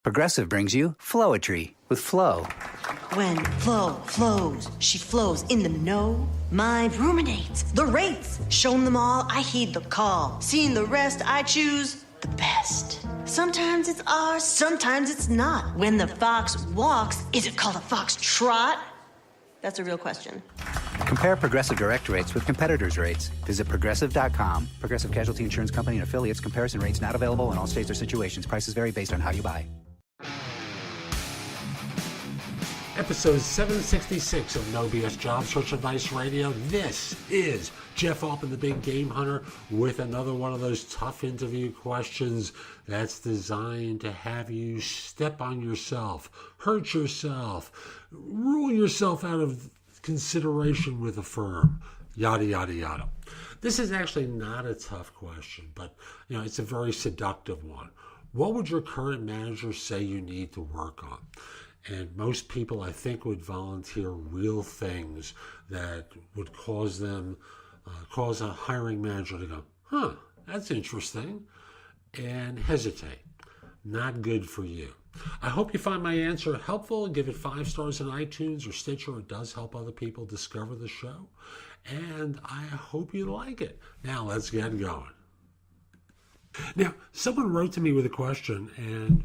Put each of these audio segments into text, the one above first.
Progressive brings you Flowetry with Flo. When Flo flows, she flows in the know. Mind ruminates the rates. Shown them all, I heed the call. Seeing the rest, I choose the best. Sometimes it's ours, sometimes it's not. When the fox walks, is it called a fox trot? That's a real question. Compare Progressive direct rates with competitors' rates. Visit Progressive.com. Progressive Casualty Insurance Company and affiliates. Comparison rates not available in all states or situations. Prices vary based on how you buy. Episode 766 of No BS Job Search Advice Radio. This is Jeff Altman, the Big Game Hunter, with another one of those tough interview questions that's designed to have you step on yourself, hurt yourself, rule yourself out of consideration with a firm, yada, yada, yada. This is actually not a tough question, but it's a very seductive one. What would your current manager say you need to work on? And most people, I think, would volunteer real things that would cause a hiring manager to go, that's interesting, and hesitate. Not good for you. I hope you find my answer helpful and give it 5 stars on iTunes or Stitcher. It does help other people discover the show. And I hope you like it. Now, let's get going. Now, someone wrote to me with a question, and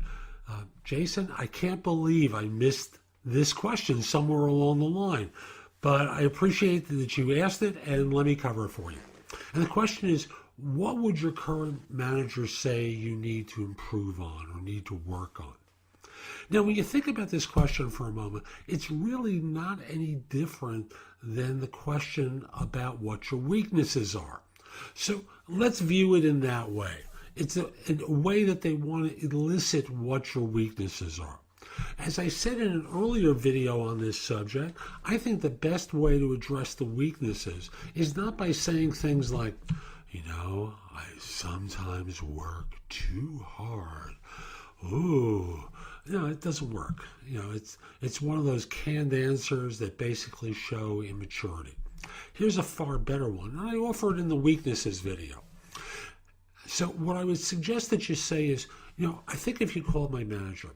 Jason, I can't believe I missed this question somewhere along the line, but I appreciate that you asked it, and let me cover it for you. And the question is, what would your current manager say you need to improve on or need to work on? Now, when you think about this question for a moment, it's really not any different than the question about what your weaknesses are. So let's view it in that way. It's a way that they want to elicit what your weaknesses are. As I said in an earlier video on this subject, I think the best way to address the weaknesses is not by saying things like, I sometimes work too hard. Ooh, it doesn't work. It's one of those canned answers that basically show immaturity. Here's a far better one, and I offer it in the weaknesses video. So what I would suggest that you say is, I think if you called my manager,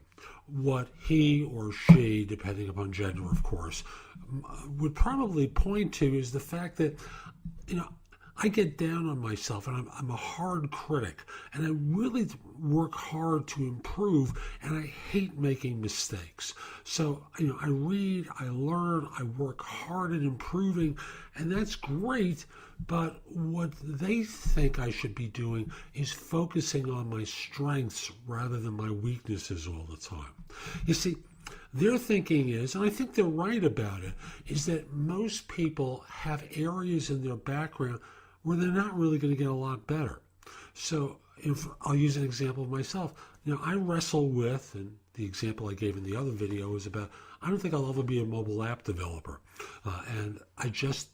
what he or she, depending upon gender, of course, would probably point to is the fact that, I get down on myself and I'm a hard critic and I really work hard to improve and I hate making mistakes. So, I read, I learn, I work hard at improving, and that's great. But what they think I should be doing is focusing on my strengths rather than my weaknesses all the time. You see, their thinking is, and I think they're right about it, is that most people have areas in their background where they're not really going to get a lot better. So if I'll use an example of myself. I wrestle with, and the example I gave in the other video is about, I don't think I'll ever be a mobile app developer. And I just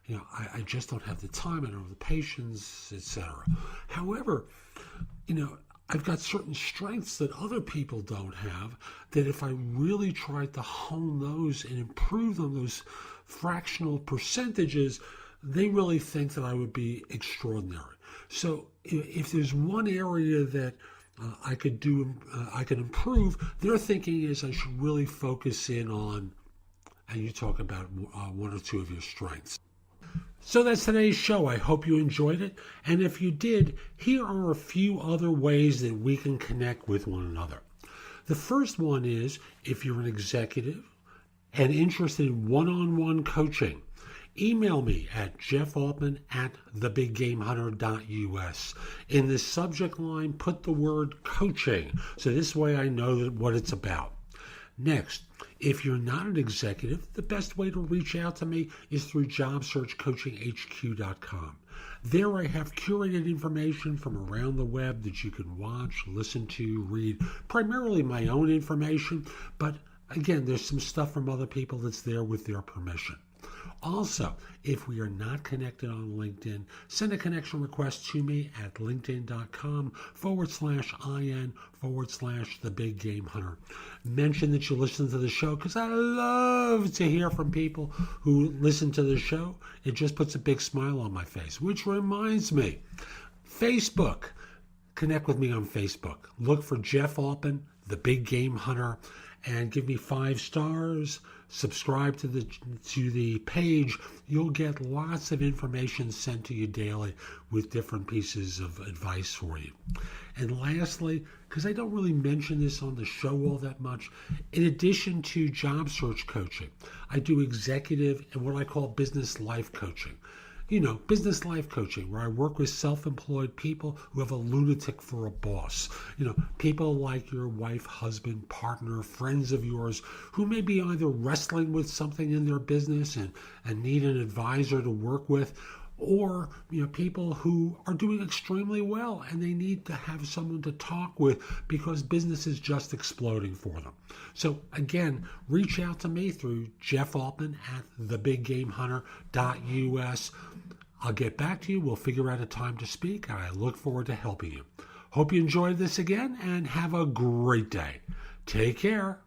don't have the time, I don't have the patience, etc. However, I've got certain strengths that other people don't have, that if I really tried to hone those and improve on those fractional percentages, they really think that I would be extraordinary. So if there's one area that I could improve, their thinking is I should really focus in on, and you talk about one or two of your strengths. So that's today's show. I hope you enjoyed it. And if you did, here are a few other ways that we can connect with one another. The first one is, if you're an executive and interested in one-on-one coaching, email me at jeffaltman@thebiggamehunter.us. In the subject line, put the word coaching, so this way I know what it's about. Next, if you're not an executive, the best way to reach out to me is through jobsearchcoachinghq.com. There I have curated information from around the web that you can watch, listen to, read, primarily my own information, but again, there's some stuff from other people that's there with their permission. Also, if we are not connected on LinkedIn, send a connection request to me at linkedin.com/IN/The Big Game Hunter. Mention that you listen to the show, because I love to hear from people who listen to the show. It just puts a big smile on my face, which reminds me, Facebook. Connect with me on Facebook. Look for Jeff Altman, The Big Game Hunter, and give me 5 stars. Subscribe to the page. You'll get lots of information sent to you daily with different pieces of advice for you. And lastly, because I don't really mention this on the show all that much, in addition to job search coaching, I do executive and what I call business life coaching. Business life coaching, where I work with self-employed people who have a lunatic for a boss. People like your wife, husband, partner, friends of yours who may be either wrestling with something in their business and need an advisor to work with, or people who are doing extremely well and they need to have someone to talk with because business is just exploding for them. So again, reach out to me through Jeff Altman at thebiggamehunter.us. I'll get back to you. We'll figure out a time to speak, and I look forward to helping you. Hope you enjoyed this again, and have a great day. Take care.